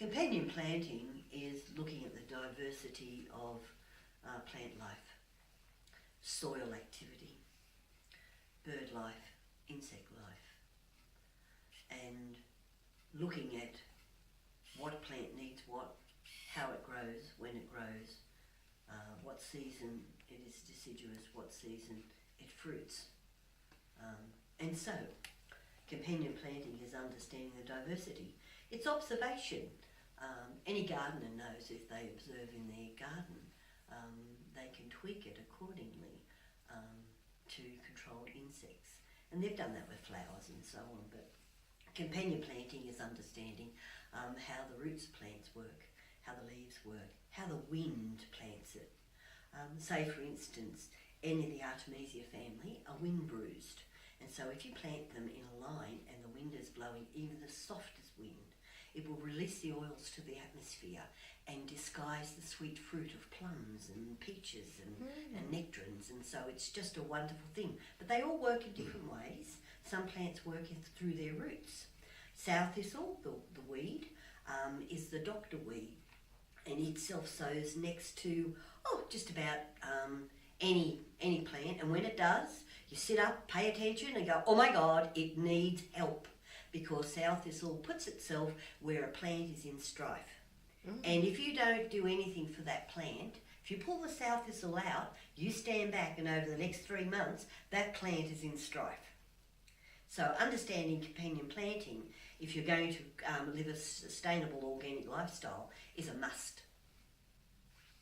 Companion planting is looking at the diversity of plant life, soil activity, bird life, insect life, and looking at what plant needs what, how it grows, when it grows, what season it is deciduous, what season it fruits. And so, companion planting is understanding the diversity. It's observation. Any gardener knows if they observe in their garden, they can tweak it accordingly to control insects. And they've done that with flowers and so on, but companion planting is understanding how the roots of plants work, how the leaves work, how the wind plants it. Say for instance, any of the Artemisia family are wind bruised, and so if you plant them in a line and the wind is blowing even the softest wind, it will release the oils to the atmosphere and disguise the sweet fruit of plums and peaches and nectarines, and so it's just a wonderful thing. But they all work in different ways. Some plants work through their roots. Sow thistle, the weed, is the doctor weed, and it self-sows next to just about any plant, and when it does, you sit up, pay attention and go, oh my God, it needs help, because sow thistle puts itself where a plant is in strife. And if you don't do anything for that plant, if you pull the sow thistle out, you stand back and over the next 3 months, that plant is in strife. So understanding companion planting, if you're going to live a sustainable organic lifestyle, is a must.